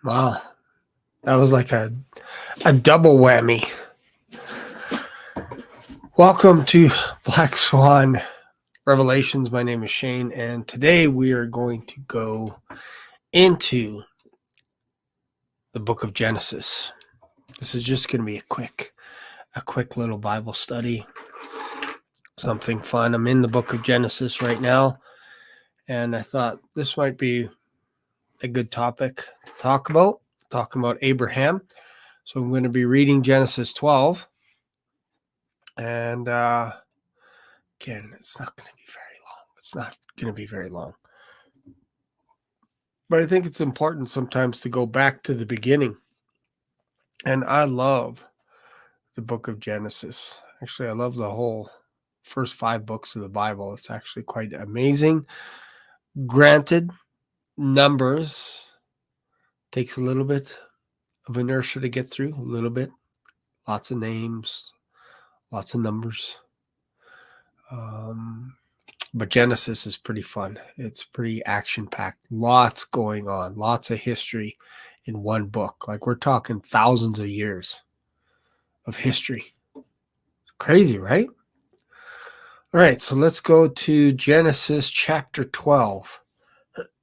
Wow. That was like a double whammy. Welcome to Black Swan Revelations. My name is Shane, and today we are going to go into the book of Genesis. This is just going to be a quick little Bible study, something fun. I'm in the book of Genesis right now, and I thought this might be a good topic to talking about Abraham. So I'm going to be reading Genesis 12, and again, it's not going to be very long. It's not going to be very long. But I think it's important sometimes to go back to the beginning. And I love the book of Genesis. Actually, I love the whole first 5 books of the Bible. It's actually quite amazing. Granted, numbers takes a little bit of inertia to get through, a little bit. Lots of names, lots of numbers. But Genesis is pretty fun. It's pretty action-packed. Lots going on. Lots of history in one book. Like we're talking thousands of years of history. Crazy, right? All right, so let's go to Genesis chapter 12.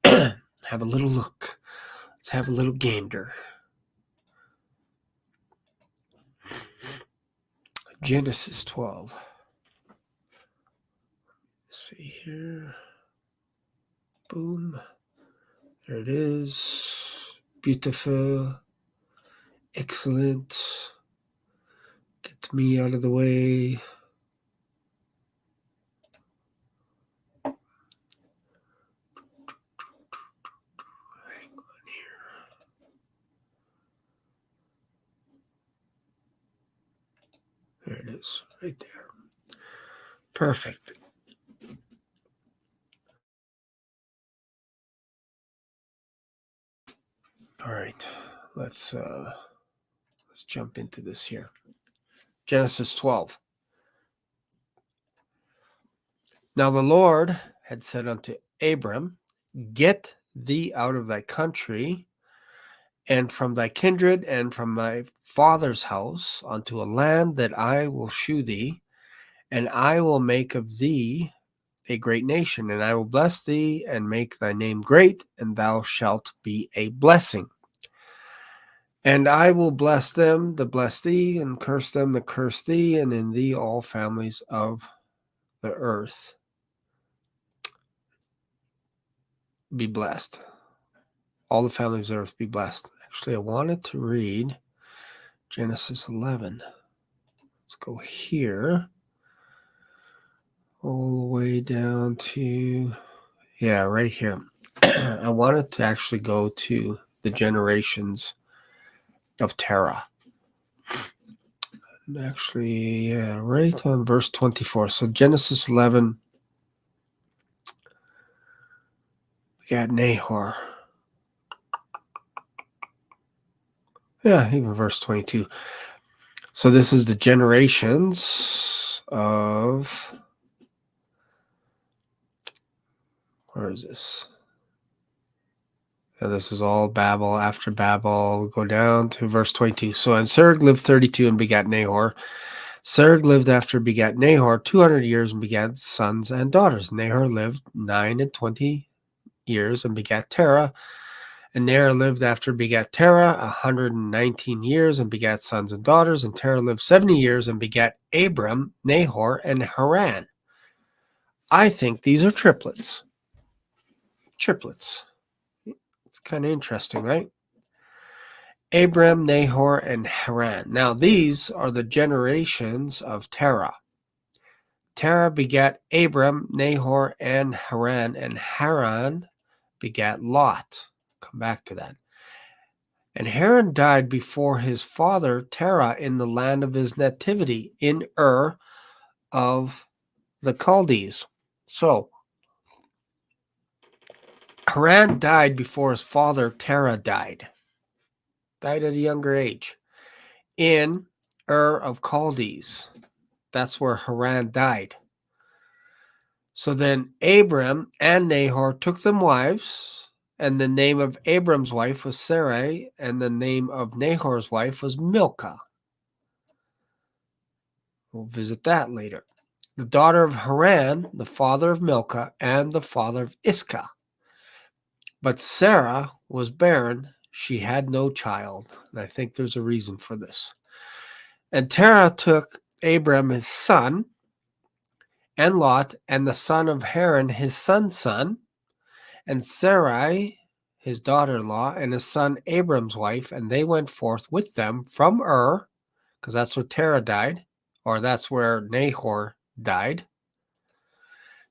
Have a little look. Let's have a little gander. Genesis 12. Let's see here. Boom. There it is. Beautiful. Excellent. Get me out of the way. Hang on here. There it is, right there. Perfect. All right, let's jump into this here. Genesis 12. Now the Lord had said unto Abram, Get thee out of thy country, and from thy kindred, and from thy father's house, unto a land that I will shew thee, and I will make of thee a great nation, and I will bless thee, and make thy name great, and thou shalt be a blessing. And I will bless them that bless thee, and curse them that curse thee, and in thee all families of the earth be blessed. All the families of the earth be blessed. Actually, I wanted to read Genesis 11. Let's go here. All the way down to, right here. I wanted to actually go to the generations of Terah. Actually, right on verse 24. So Genesis 11, we got Nahor. Yeah, even verse 22. So this is the generations of, where is this? Yeah, this is all Babel. After Babel, we'll go down to verse 22. So and Serug lived 32 and begat Nahor. Serug lived after begat Nahor 200 years and begat sons and daughters. Nahor lived 29 years and begat Terah. And Nahor lived after begat Terah 119 years and begat sons and daughters. And Terah lived 70 years and begat Abram, Nahor, and Haran. I think these are triplets. Triplets. It's kind of interesting, right? Abram, Nahor, and Haran. Now, these are the generations of Terah. Terah begat Abram, Nahor, and Haran begat Lot. Come back to that. And Haran died before his father Terah in the land of his nativity, in Ur of the Chaldees. So, Haran died before his father Terah died. Died at a younger age. In Ur of Chaldees. That's where Haran died. So then Abram and Nahor took them wives, And the name of Abram's wife was Sarai, and the name of Nahor's wife was Milcah. We'll visit that later. The daughter of Haran, the father of Milcah, and the father of Iscah. But Sarah was barren. She had no child. And I think there's a reason for this. And Terah took Abram his son, and Lot, and the son of Haran his son's son, and Sarai his daughter-in-law, and his son Abram's wife, and they went forth with them from Ur, because that's where Terah died, or that's where Nahor died,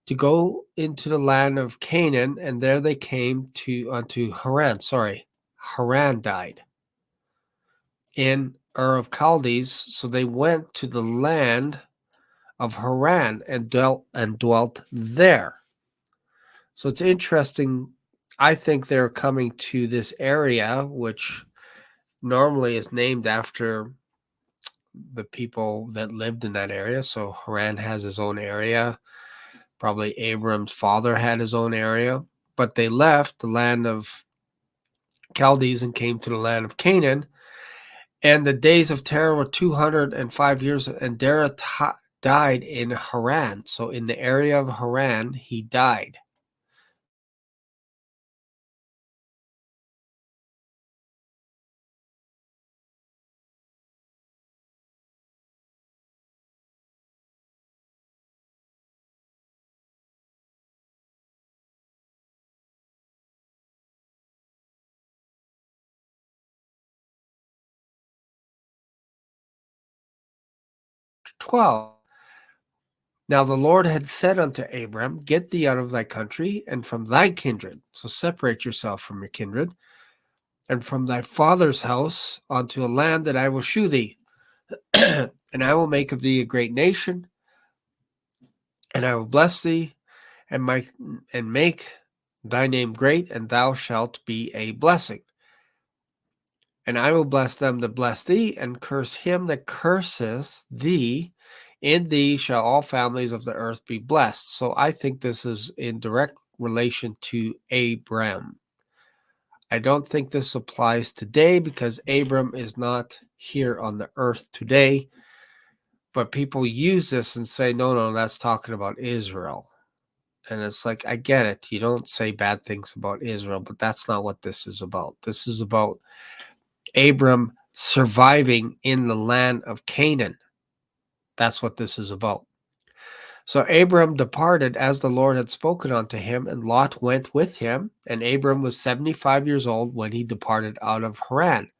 to go into the land of Canaan, and there they came to unto Haran. Haran died in Ur of Chaldees, so they went to the land of Haran and dwelt there. So it's interesting. I think they're coming to this area, which normally is named after the people that lived in that area. So Haran has his own area. Probably Abram's father had his own area. But they left the land of Chaldees and came to the land of Canaan. And the days of Terah were 205 years, and Terah died in Haran. So in the area of Haran, he died. Chapter 12. Now the Lord had said unto Abram, get thee out of thy country and from thy kindred. So separate yourself from your kindred and from thy father's house unto a land that I will shew thee. And I will make of thee a great nation, and I will bless thee and make thy name great, and thou shalt be a blessing. And I will bless them that bless thee, and curse him that curseth thee. In thee shall all families of the earth be blessed. So I think this is in direct relation to Abram. I don't think this applies today because Abram is not here on the earth today. But people use this and say, no, that's talking about Israel. And it's like, I get it. You don't say bad things about Israel, but that's not what this is about. This is about Abram surviving in the land of Canaan. That's what this is about. So Abram departed as the Lord had spoken unto him, and Lot went with him. And Abram was 75 years old when he departed out of Haran.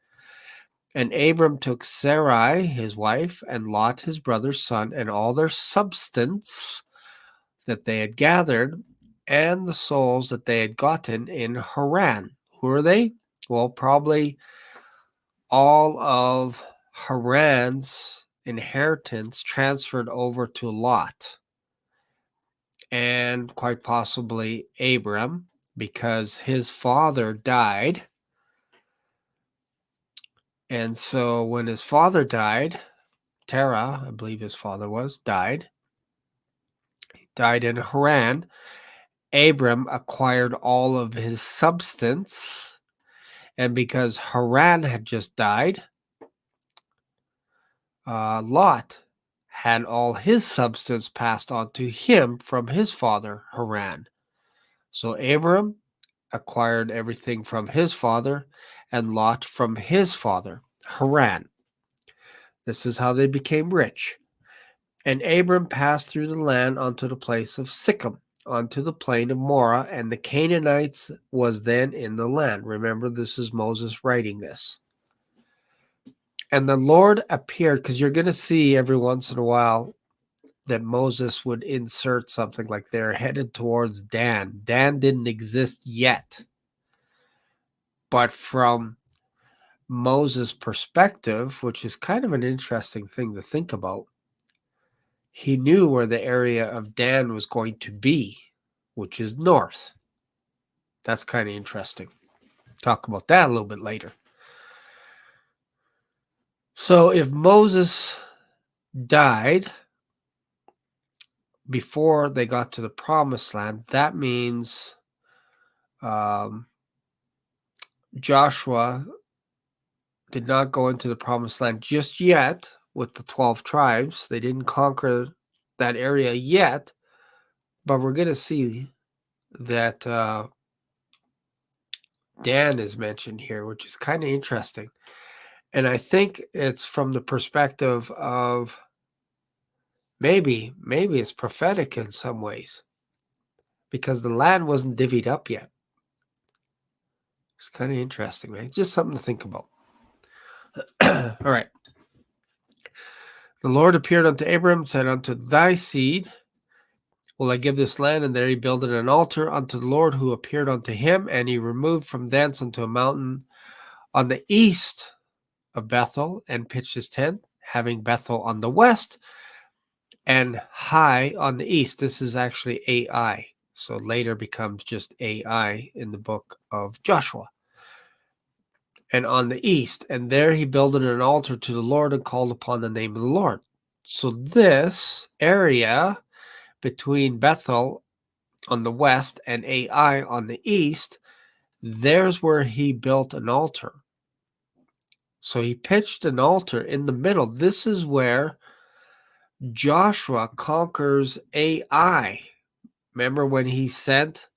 And Abram took Sarai his wife, and Lot his brother's son, and all their substance that they had gathered, and the souls that they had gotten in Haran. Who are they? Well, probably all of Haran's inheritance transferred over to Lot, and quite possibly Abram, because his father died. And so when his father died, Terah, I believe his father died. He died in Haran. Abram acquired all of his substance. And because Haran had just died, Lot had all his substance passed on to him from his father, Haran. So Abram acquired everything from his father, and Lot from his father, Haran. This is how they became rich. And Abram passed through the land unto the place of Sichem, unto the plain of Morah, and the Canaanites was then in the land. Remember, this is Moses writing this. And the Lord appeared, because you're going to see every once in a while that Moses would insert something like they're headed towards Dan. Dan didn't exist yet. But from Moses' perspective, which is kind of an interesting thing to think about, he knew where the area of Dan was going to be, which is north. That's kind of interesting. Talk about that a little bit later. So if Moses died before they got to the promised land, that means Joshua did not go into the promised land just yet with the 12 tribes. They didn't conquer that area yet, but we're going to see that Dan is mentioned here, which is kind of interesting. And I think it's from the perspective of maybe it's prophetic in some ways, because the land wasn't divvied up yet. It's kind of interesting, right? Just something to think about. All right. The Lord appeared unto Abram, said, unto thy seed will I give this land, and there he builded an altar unto the Lord who appeared unto him, and he removed from thence unto a mountain on the east of Bethel, and pitched his tent, having Bethel on the west and Hai on the east. This is actually Ai, so later becomes just Ai in the book of Joshua. And on the east, and there he builded an altar to the Lord and called upon the name of the Lord. So this area between Bethel on the west and Ai on the east, there's where he built an altar. So he pitched an altar in the middle. This is where Joshua conquers Ai. Remember when he sent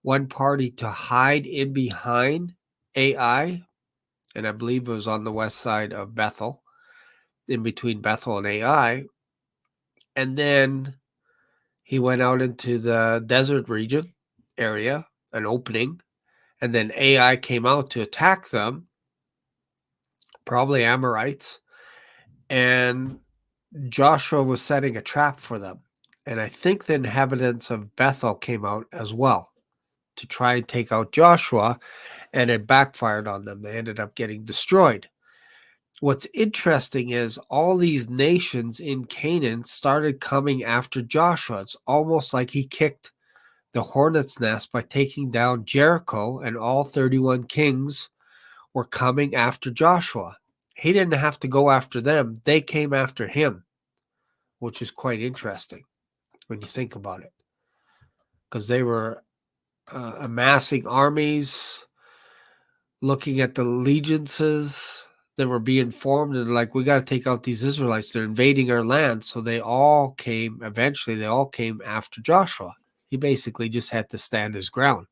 one party to hide in behind Ai? And I believe it was on the west side of Bethel, in between Bethel and Ai. And then he went out into the desert region area, an opening. And then Ai came out to attack them, probably Amorites. And Joshua was setting a trap for them. And I think the inhabitants of Bethel came out as well to try and take out Joshua, and it backfired on them. They ended up getting destroyed. What's interesting is all these nations in Canaan started coming after Joshua. It's almost like he kicked the hornet's nest by taking down Jericho, and all 31 kings were coming after Joshua. He didn't have to go after them. They came after him, which is quite interesting when you think about it, because they were amassing armies, looking at the allegiances that were being formed, and like, we got to take out these Israelites. They're invading our land. So they all came after Joshua. He basically just had to stand his ground.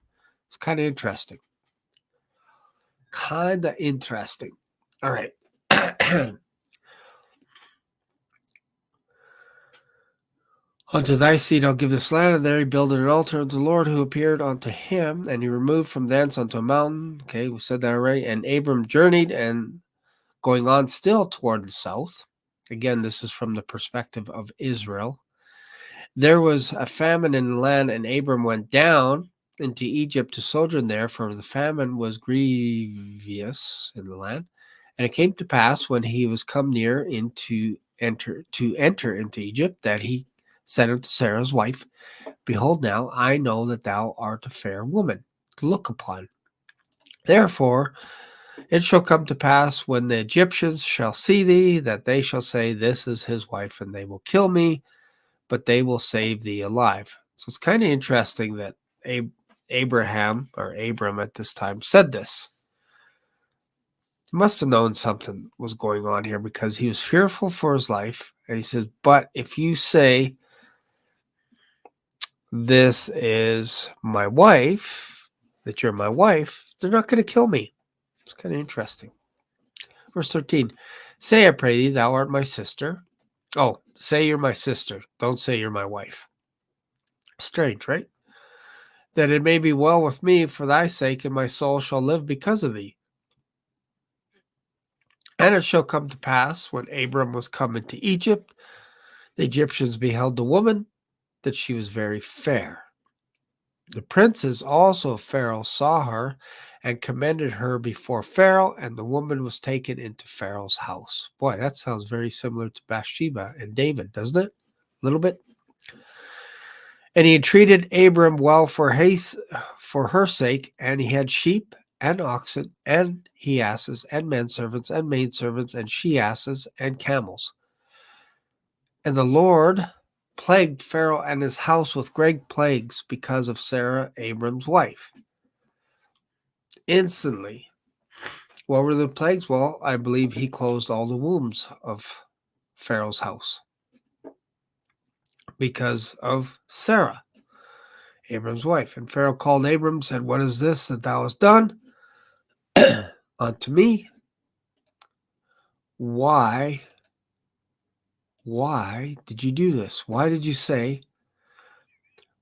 It's kind of interesting. All right. Unto thy seed I'll give this land, and there he builded an altar unto the Lord who appeared unto him, and he removed from thence unto a mountain. Okay, we said that already. And Abram journeyed, and going on still toward the south. Again, this is from the perspective of Israel. There was a famine in the land, and Abram went down into Egypt to sojourn there, for the famine was grievous in the land. And it came to pass, when he was come near to enter into Egypt, that he said unto Sarah's wife, behold, now I know that thou art a fair woman to look upon. Therefore it shall come to pass, when the Egyptians shall see thee, that they shall say, this is his wife, and they will kill me, but they will save thee alive. So it's kind of interesting that Abraham, or Abram at this time, said this. He must have known something was going on here, because he was fearful for his life. And he says, but if you say, this is my wife, that you're my wife, they're not going to kill me. It's kind of interesting. Verse 13, say, I pray thee, thou art my sister. Oh, say you're my sister. Don't say you're my wife. Strange, right? That it may be well with me for thy sake, and my soul shall live because of thee. And it shall come to pass, when Abram was come into Egypt, the Egyptians beheld the woman, that she was very fair. The princes also of Pharaoh saw her, and commended her before Pharaoh, and the woman was taken into Pharaoh's house. Boy, that sounds very similar to Bathsheba and David, doesn't it? A little bit. And he entreated Abram well for her sake, and he had sheep and oxen, and he asses, and menservants, and maidservants, and she asses, and camels. And the Lord plagued Pharaoh and his house with great plagues because of Sarah, Abram's wife. Instantly, What were the plagues? Well, I believe he closed all the wombs of Pharaoh's house because of Sarah, Abram's wife. And Pharaoh called Abram, said, "What is this that thou hast done unto me? Why did you do this? Why did you say,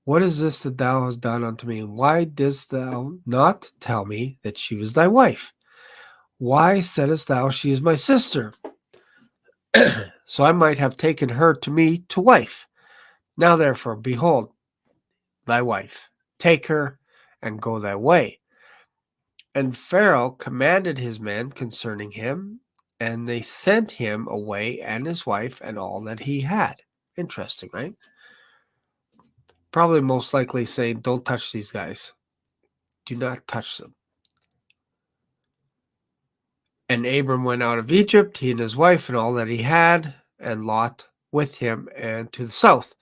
what is this that thou hast done unto me? And why didst thou not tell me that she was thy wife? Why saidst thou, she is my sister? So I might have taken her to me to wife. Now therefore, behold, thy wife. Take her and go thy way." And Pharaoh commanded his men concerning him, and they sent him away and his wife and all that he had. Interesting, right? Probably most likely saying, don't touch these guys. Do not touch them. And Abram went out of Egypt, he and his wife and all that he had, and Lot with him, and to the south.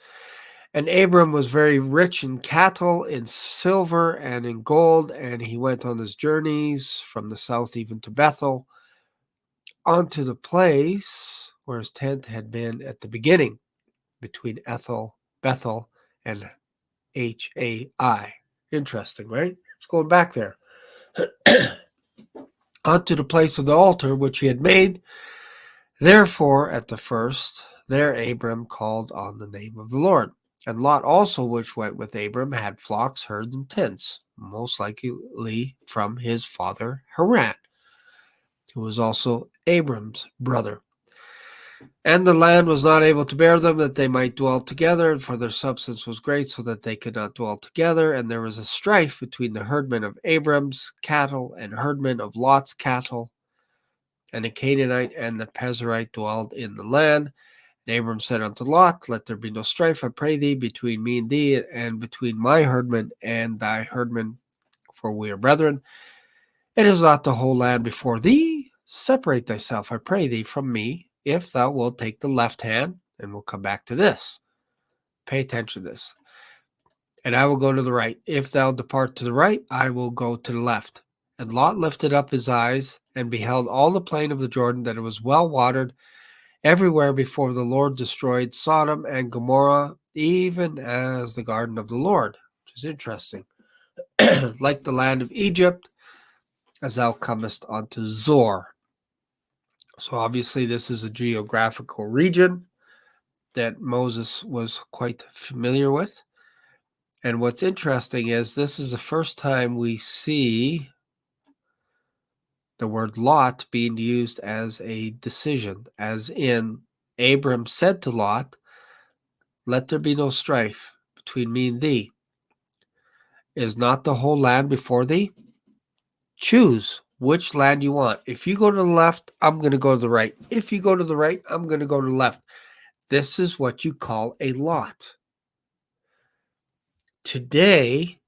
And Abram was very rich in cattle, in silver, and in gold, and he went on his journeys from the south even to Bethel, onto the place where his tent had been at the beginning, between Bethel, and Hai. Interesting, right? It's going back there. Unto the place of the altar which he had made. Therefore, at the first, there Abram called on the name of the Lord. And Lot also, which went with Abram, had flocks, herds, and tents, most likely from his father Haran, who was also Abram's brother. And the land was not able to bear them, that they might dwell together, for their substance was great, so that they could not dwell together. And there was a strife between the herdmen of Abram's cattle and herdmen of Lot's cattle. And the Canaanite and the Pezerite dwelled in the land. And Abram said unto Lot, let there be no strife, I pray thee, between me and thee, and between my herdmen and thy herdmen, for we are brethren. It is not the whole land before thee. Separate thyself, I pray thee, from me, if thou wilt take the left hand, and we'll come back to this. Pay attention to this. And I will go to the right. If thou depart to the right, I will go to the left. And Lot lifted up his eyes, and beheld all the plain of the Jordan, that it was well watered, everywhere before the Lord destroyed Sodom and Gomorrah, even as the garden of the Lord, which is interesting. Like the land of Egypt, as thou comest unto Zor. So obviously this is a geographical region that Moses was quite familiar with. And what's interesting is this is the first time we see the word Lot being used as a decision, as in Abram said to Lot, let there be no strife between me and thee. Is not the whole land before thee? Choose which land you want. If you go to the left, I'm going to go to the right. If you go to the right, I'm going to go to the left. This is what you call a lot. Today,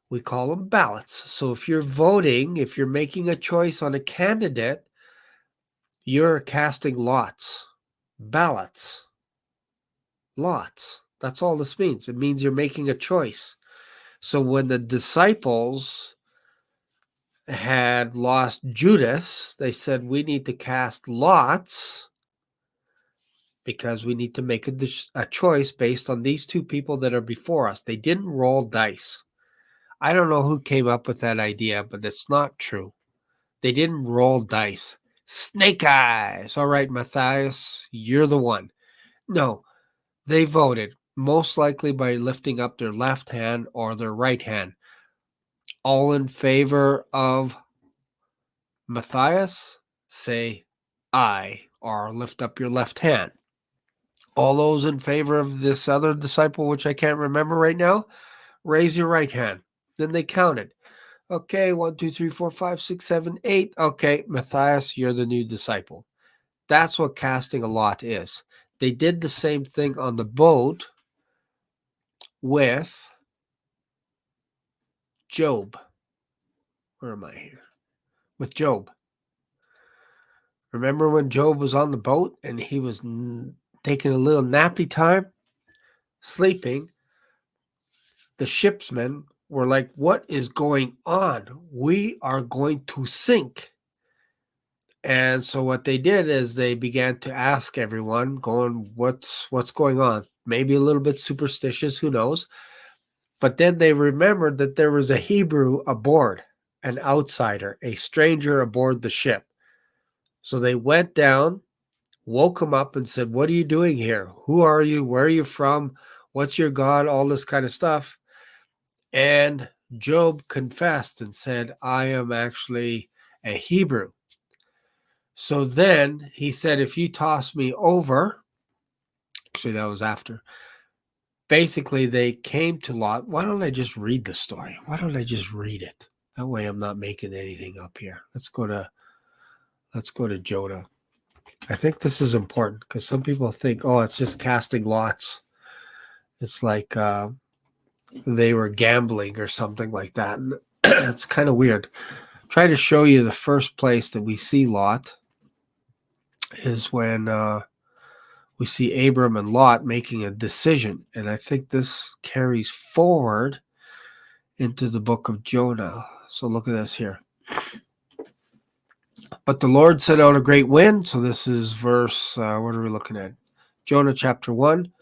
we call them ballots. So if you're voting, if you're making a choice on a candidate, you're casting lots, ballots, lots. That's all this means. It means you're making a choice. So when the disciples had lost Judas, they said, we need to cast lots because we need to make a choice based on these two people that are before us. They didn't roll dice. I don't know who came up with that idea, but it's not true. They didn't roll dice. Snake eyes. All right, Matthias, you're the one. No, they voted, most likely by lifting up their left hand or their right hand. All in favor of Matthias, say aye, or lift up your left hand. All those in favor of this other disciple, which I can't remember right now, raise your right hand. Then they counted. Okay, 1, 2, 3, 4, 5, 6, 7, 8. Okay, Matthias, you're the new disciple. That's what casting a lot is. They did the same thing on the boat with Job. Where am I here? With Job. Remember when Job was on the boat and he was taking a little nappy time, sleeping? The shipsmen were like, what is going on? We are going to sink. And so what they did is they began to ask everyone, going, what's going on? Maybe a little bit superstitious, who knows? But then they remembered that there was a Hebrew aboard, an outsider, a stranger aboard the ship. So they went down, woke him up and said, what are you doing here? Who are you? Where are you from? What's your God? All this kind of stuff. And Job confessed and said, I am actually a Hebrew. So then he said, if you toss me over, actually that was after, basically they came to Lot. Why don't I just read the story? Why don't I just read it? That way I'm not making anything up here. Let's go to Jonah. I think this is important because some people think, oh, it's just casting lots. It's like they were gambling or something like that. And it's kind of weird. I'm trying to show you the first place that we see Lot is when we see Abram and Lot making a decision. And I think this carries forward into the book of Jonah. So look at this here. But the Lord sent out a great wind. So this is verse, what are we looking at? Jonah chapter 1.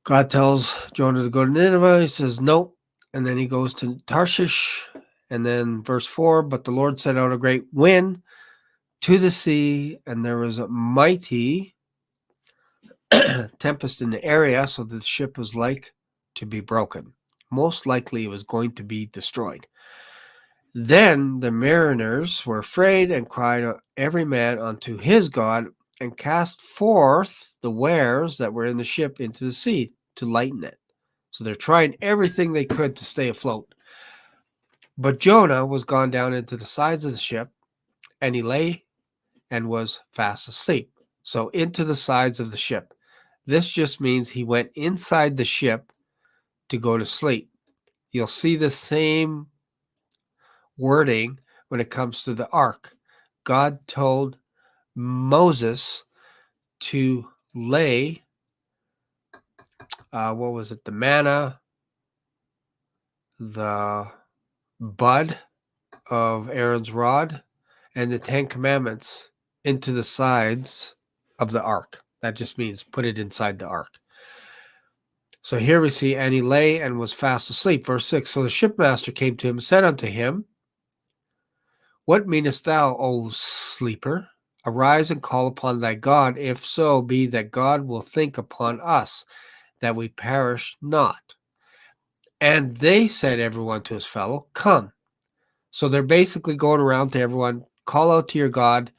God tells Jonah to go to Nineveh. He says, nope. And then he goes to Tarshish. And then verse 4, but the Lord sent out a great wind to the sea, and there was a mighty tempest in the area, so the ship was like to be broken. Most likely it was going to be destroyed. Then the mariners were afraid and cried every man unto his God and cast forth the wares that were in the ship into the sea to lighten it. So they're trying everything they could to stay afloat. But Jonah was gone down into the sides of the ship, and he lay and was fast asleep. So into the sides of the ship. This just means he went inside the ship to go to sleep. You'll see the same wording when it comes to the ark. God told Moses to lay, the manna, the bud of Aaron's rod, and the 10 Commandments into the sides of the ark. That just means put it inside the ark. So here we see, and he lay and was fast asleep. Verse 6, so the shipmaster came to him and said unto him, what meanest thou, O sleeper? Arise and call upon thy God, if so be that God will think upon us, that we perish not. And they said everyone to his fellow, come. So they're basically going around to everyone, call out to your God,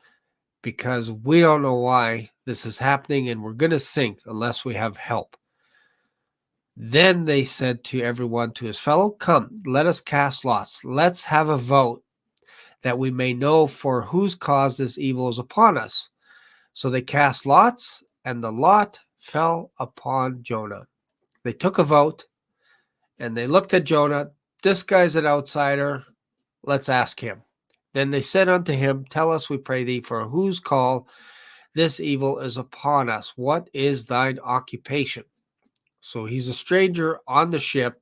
because we don't know why this is happening, and we're going to sink unless we have help. Then they said to everyone to his fellow, come, let us cast lots. Let's have a vote that we may know for whose cause this evil is upon us. So they cast lots, and the lot fell upon Jonah. They took a vote, and they looked at Jonah. This guy's an outsider. Let's ask him. Then they said unto him, tell us, we pray thee, for whose call this evil is upon us. What is thine occupation? So he's a stranger on the ship.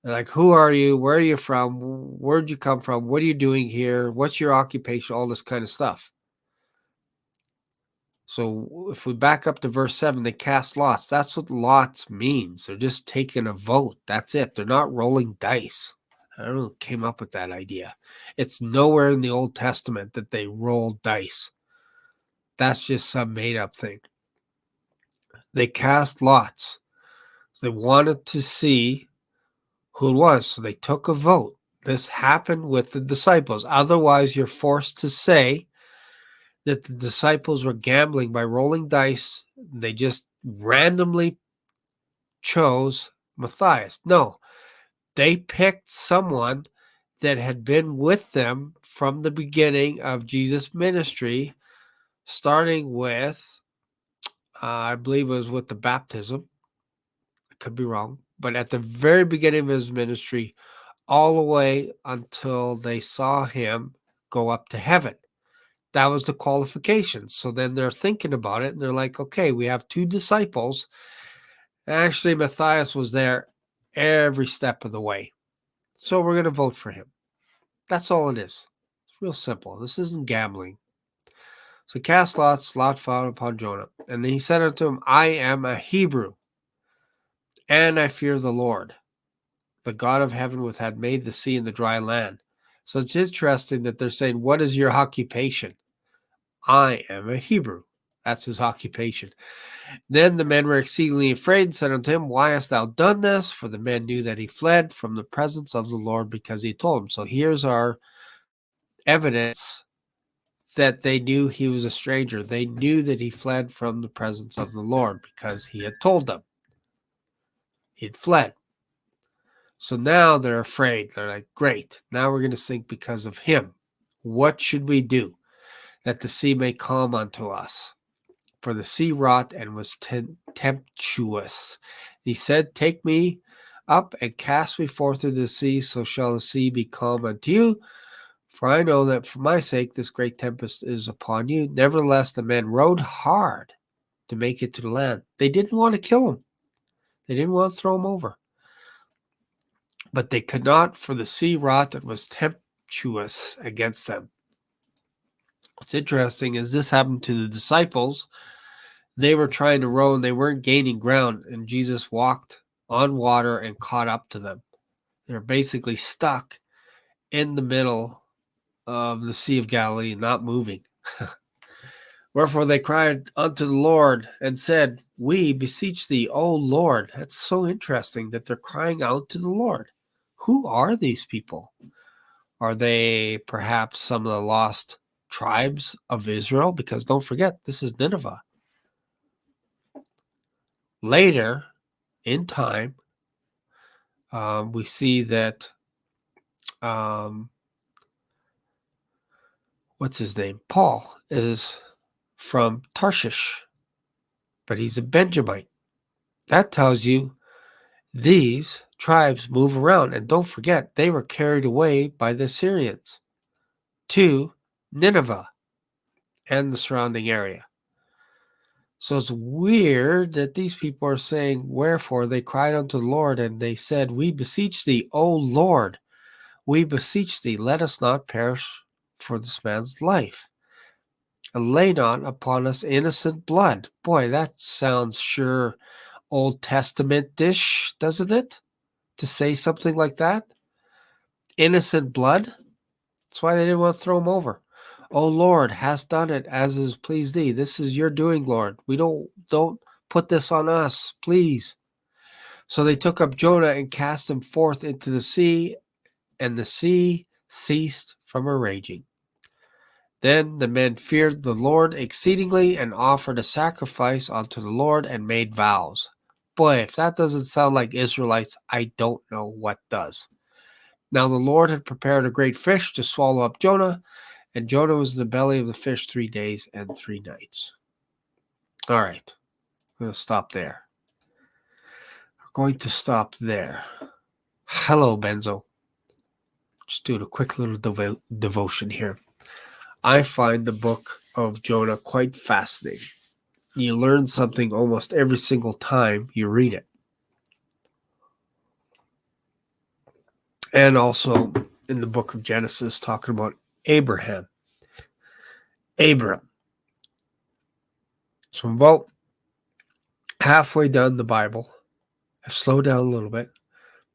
They're like, who are you? Where are you from? Where'd you come from? What are you doing here? What's your occupation? All this kind of stuff. So if we back up to verse 7, they cast lots. That's what lots means. They're just taking a vote. That's it. They're not rolling dice. I don't know who came up with that idea. It's nowhere in the Old Testament that they roll dice. That's just some made-up thing. They cast lots. They wanted to see who it was, so they took a vote. This happened with the disciples. Otherwise, you're forced to say that the disciples were gambling by rolling dice. They just randomly chose Matthias. No, they picked someone that had been with them from the beginning of Jesus' ministry, starting with, I believe it was with the baptism. I could be wrong. But at the very beginning of his ministry, all the way until they saw him go up to heaven. That was the qualification. So then they're thinking about it, and they're like, okay, we have 2 disciples. Actually, Matthias was there every step of the way. So we're going to vote for him. That's all it is. It's real simple. This isn't gambling. So cast lots, Lot fell upon Jonah. And then he said unto him, I am a Hebrew, and I fear the Lord, the God of heaven, which had made the sea and the dry land. So it's interesting that they're saying, what is your occupation? I am a Hebrew. That's his occupation. Then the men were exceedingly afraid and said unto him, why hast thou done this? For the men knew that he fled from the presence of the Lord because he told him. So here's our evidence that they knew he was a stranger. They knew that he fled from the presence of the Lord because he had told them he'd fled. So now they're afraid. They're like, great, now we're going to sink because of him. What should we do that the sea may calm unto us? For the sea wrought and was tempestuous. He said, take me up and cast me forth into the sea, so shall the sea be calm unto you. For I know that for my sake this great tempest is upon you. Nevertheless, the men rowed hard to make it to the land. They didn't want to kill him. They didn't want to throw him over. But they could not, for the sea wrought and was tempestuous against them. What's interesting is this happened to the disciples. They were trying to row and they weren't gaining ground, and Jesus walked on water and caught up to them. They're basically stuck in the middle of the Sea of Galilee, not moving. Wherefore they cried unto the Lord and said, we beseech thee, O Lord. That's so interesting that they're crying out to the Lord. Who are these people? Are they perhaps some of the lost tribes of Israel? Because don't forget, this is Nineveh. Later in time, we see that, what's his name? Paul is from Tarshish, but he's a Benjamite. That tells you these tribes move around. And don't forget, they were carried away by the Syrians to Nineveh and the surrounding area. So it's weird that these people are saying, wherefore they cried unto the Lord, and they said, we beseech thee, O Lord, we beseech thee, let us not perish for this man's life, and lay not upon us innocent blood. Boy, that sounds sure Old Testament-ish, doesn't it? To say something like that? Innocent blood? That's why they didn't want to throw him over. O Lord, hast done it as is pleased thee. This is your doing, Lord. We don't put this on us, please. So they took up Jonah and cast him forth into the sea, and the sea ceased from her raging. Then the men feared the Lord exceedingly and offered a sacrifice unto the Lord and made vows. Boy, if that doesn't sound like Israelites, I don't know what does. Now the Lord had prepared a great fish to swallow up Jonah, and Jonah was in the belly of the fish 3 days and 3 nights. All right, I'm going to stop there. We're going to stop there. Hello, Benzo. Just doing a quick little devotion here. I find the book of Jonah quite fascinating. You learn something almost every single time you read it. And also in the book of Genesis, talking about Abraham. Abram. So I'm about halfway done the Bible. I've slowed down a little bit.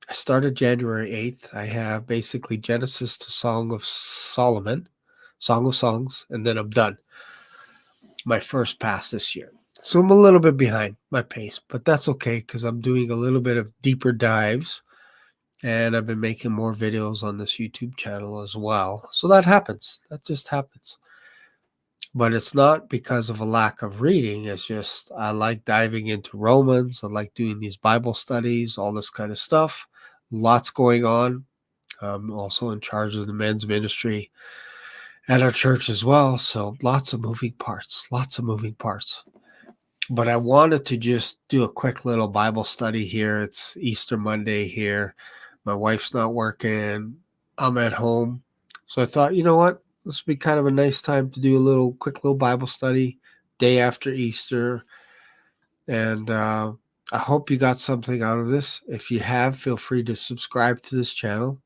I started January 8th. I have basically Genesis to Song of Solomon, Song of Songs, and then I'm done. My first pass this year. So I'm a little bit behind my pace, but that's okay because I'm doing a little bit of deeper dives, and I've been making more videos on this YouTube channel as well. So that happens. That just happens. But it's not because of a lack of reading. It's just I like diving into Romans. I like doing these Bible studies, all this kind of stuff. Lots going on. I'm also in charge of the men's ministry at our church as well. So lots of moving parts. But I wanted to just do a quick little Bible study here. It's Easter Monday here. My wife's not working. I'm at home. So I thought, you know what? This would be kind of a nice time to do a quick little Bible study day after Easter. And I hope you got something out of this. If you have, feel free to subscribe to this channel.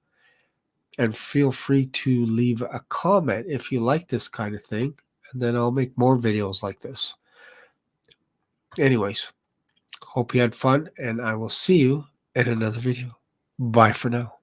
And feel free to leave a comment if you like this kind of thing, and then I'll make more videos like this. Anyways, hope you had fun, and I will see you in another video. Bye for now.